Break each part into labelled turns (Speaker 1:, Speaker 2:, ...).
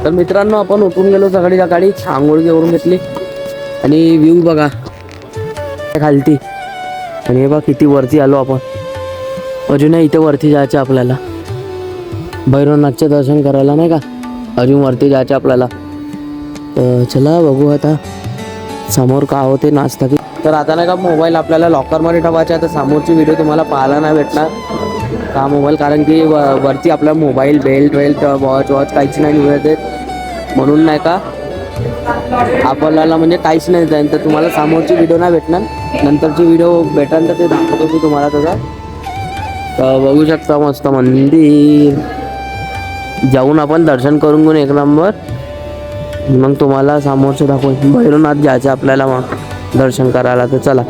Speaker 1: तर मित्रांनो आपण उठून गेलो सकाळी सकाळी, आंघोळ करून घेतली आणि व्ह्यू बघा खालती. आणि हे बघा किती वरती आलो आपण. अजूनही इथे वरती जायचं आपल्याला, भैरवनाथचे दर्शन करायला नाही का. अजून वरती जायचं आपल्याला. तर चला बघू आता समोर का होते नाचता की. तर आता नाही का मोबाईल आपल्याला लॉकरमध्ये ठेवायचा आहे. तर समोरची व्हिडिओ तुम्हाला पाहायला नाही भेटणार का मोबाईल, कारण की वरती आपला मोबाईल बेल्ट वॉच काहीच नाही मिळत आहे. म्हणून नाही का आपल्याला म्हणजे काहीच नाही जाईल. तर तुम्हाला समोरची व्हिडिओ नाही भेटणार, नंतरची व्हिडिओ भेटेल तर ते दाखवतो मी तुम्हाला त्याचा. तर बघू शकता मस्त मंदिर. जाऊन आपण दर्शन करून घेऊन एक नंबर, मग तुम्हाला समोरचं दाखवून. भैरवनाथ जायचं आपल्याला मग दर्शन करायला. तर चला,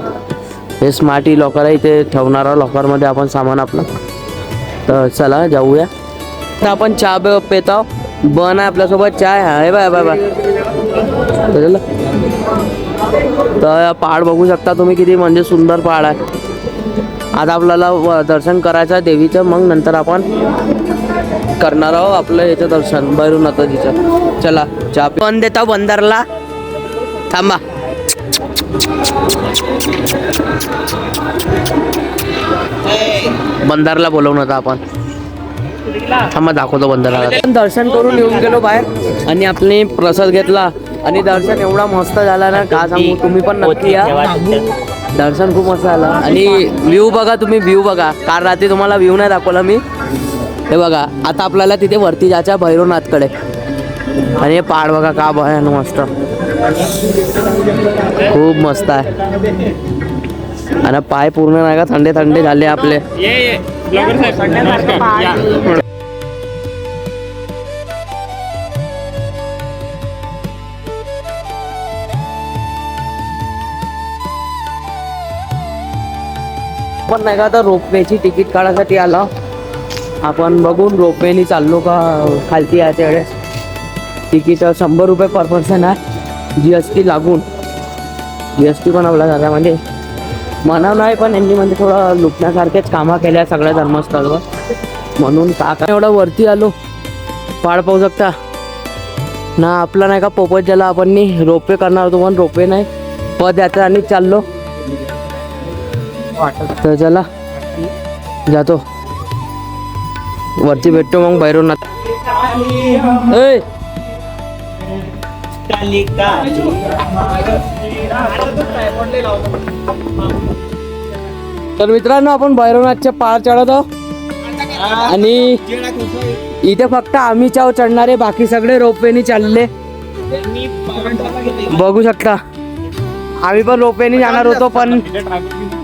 Speaker 1: हे स्मार्ट ई लॉकर आहे, इथे ठेवणारा लॉकरमध्ये आपण सामान आपलं. तर चला जाऊया. तर आपण चहा पेताव, बन आहे आपल्यासोबत चाय आहे. Bye bye bye. चला, तर पहाड बघू शकता तुम्ही किती म्हणजे सुंदर पहाड आहे. आता आपल्याला दर्शन करायचं आहे देवीचं, मग नंतर आपण करणार आहोत आपलं याचं दर्शन भैरवनाथजीचं. चला चहा पण देता बंदरला, थांबा. बंदरला बोलवून होता आपण, थांबा दाखवतो बंदरला. दर्शन करून येऊन गेलो बाहेर आणि आपले प्रसाद घेतला आणि दर्शन एवढा मस्त झाला ना का सांगू. तुम्ही पण नक्की या, दर्शन खूप मस्त झालं. आणि व्ह्यू बघा तुम्ही, व्ह्यू बघा. काल रात्री तुम्हाला व्ह्यू नाही दाखवला मी. हे बघा आता आपल्याला तिथे वरती जायचं भैरवनाथकडे. आणि हे पहाड बघा का भयान मस्त, खूप मस्त आहे. आणि पाय पूर्ण नाही का थंडे थंडे झाले आपले. पण नाही का आता रोपवेची तिकीट काढायसाठी आला आपण. बघून रोपवेनी चाललो का खालती आहे तेवढे. तिकीट 100 रुपये पर पर्सन आहे, GST लागून. GST पण आपला झाला म्हणजे म्हणावं नाही, पण यांनी म्हणजे थोडं लुटण्यासारखेच कामं केल्या सगळ्या धर्मस्थळावर. म्हणून का एवढा वरती आलो. पहाड पाहू शकता ना आपला नाही का पोपट ज्याला आपण रोपवे करणार होतो, पण रोपवे नाही, पदयात्रा चाललो. तर चला जातो वरती, भेटतो मग भैरवनाथ. तर मित्रांनो आपण भैरवनाथच्या पहाड चढत आहोत आणि इथे फक्त आम्ही चढणारे, बाकी सगळे रोपवेनी चालले. बघू शकता आम्ही पण रोपवेनी जाणार होतो, पण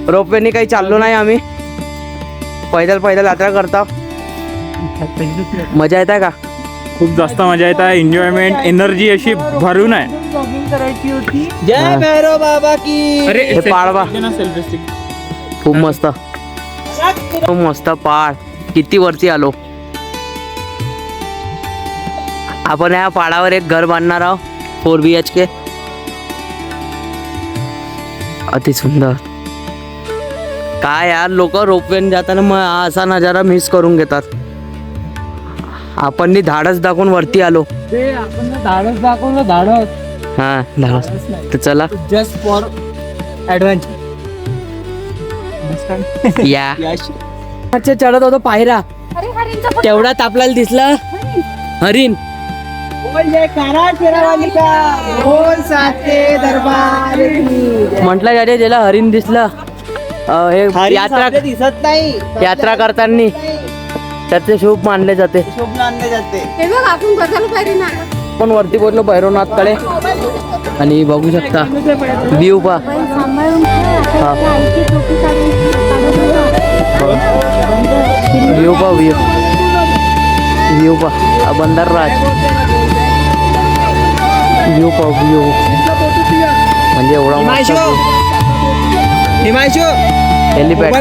Speaker 1: रोपवेनी काही चाललो नाही. आम्ही पैदल यात्रा करता. मजा येत आहे का?
Speaker 2: खूप जास्त मजा येत आहे. एन्जॉयमेंट, एनर्जी अशी भरून आहे.
Speaker 1: जय भैरव बाबा की. हे पहाड खूप मस्त, खूप मस्त पहाड. किती वरती आलो आपण. या पहाडावर एक घर बांधणार आहोत, 4 BHK. अति सुंदर. काय यार, लोक रोपवेने जाताना मग असा नजारा मिस करून घेतात. आपण धाडस दाखवून वरती आलो.
Speaker 3: धाडस दाखवलं, धाडस.
Speaker 1: हा धाडस. तर चला
Speaker 3: जस्ट फॉर ऍडव्हेंचर.
Speaker 1: या चढत होतो पायरा, तेवढ्यात आपल्याला दिसलं हरिण. म्हटलं जाते त्याला हरिण दिसलं. हे यात्रा
Speaker 3: दिसत नाही,
Speaker 1: यात्रा करताना त्याचे शुभ मानले जाते. पण वरती पोहोचलो भैरवनाथकडे आणि बघू शकता व्ह्यू पा. व्ह्यू पा, व्ह्यू पा बंदरराज. व्ह्यू पा, व्ह्यू म्हणजे एवढा हेलिपॅड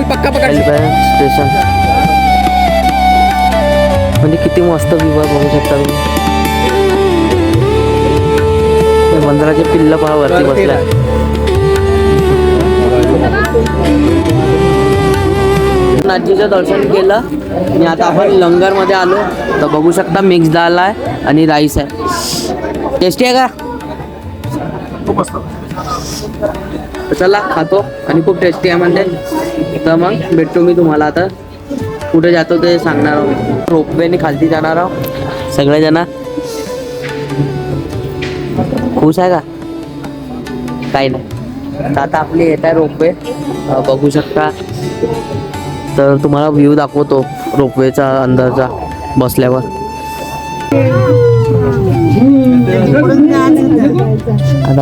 Speaker 1: स्टेशन. म्हणजे किती मस्त व्ह्यू आहे बघू शकता तुम्ही. बंदराचे पिल्ल पहा वरती बसलाय. भूतनाथजीचं दर्शन केलं आणि आता आपण लंगरमध्ये आलो. तर बघू शकता मिक्स दाल आहे आणि राईस आहे. टेस्टी आहे का? तर चला खातो आणि खूप टेस्टी आहे म्हणते. तर मग भेटतो मी तुम्हाला आता. कुठे जातो ते सांगणार आहोत. रोपवेने खालती जाणार आहोत सगळेजण. खुश आहे का? काही नाही. तर आता आपली येत आहे रोपवे, बघू शकता. तर तुम्हाला व्ह्यू दाखवतो रोपवेचा अंदरचा बसल्यावर. आता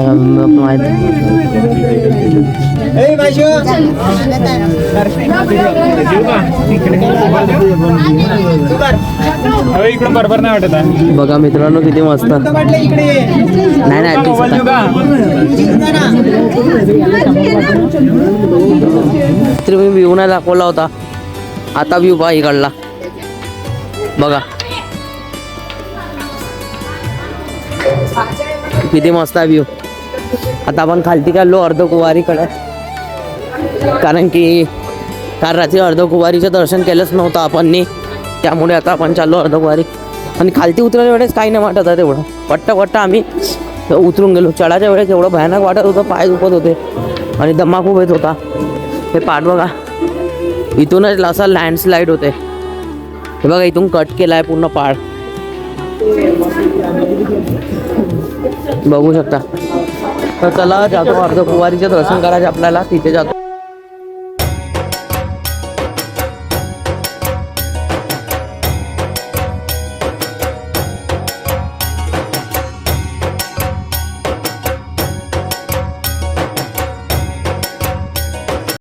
Speaker 2: इकडून बरोबर नाही वाटत आहे.
Speaker 1: बघा मित्रांनो किती मस्त. नाही नाही मी व्ह्यू नाही दाखवला होता. आता व्ह्यू पहा इकडला. बघा किती मस्त आहे व्ह्यू. आता आपण खालती चाललो अर्धकुवारीकडे, कारण की काल रात्री अर्धकुवारीचं दर्शन केलंच नव्हतं आपण, त्यामुळे आता आपण चाललो अर्धकुवारी. आणि खालती उतरायच्या वेळेस काही नाही वाटत आहे तेवढं. पट्टा आम्ही उतरून गेलो. चढाच्या वेळेस एवढं भयानक वाटत होतं, पाय दुखत होते आणि दमा खूप येत होता. हे पाठ बघा, इथूनच असा लँडस्लाईड होते. हे बघा इथून कट केला आहे पूर्ण पाड, बघू शकता. तर चला जातो अर्धकुवारीचं दर्शन करायचं आपल्याला, तिथे जातो.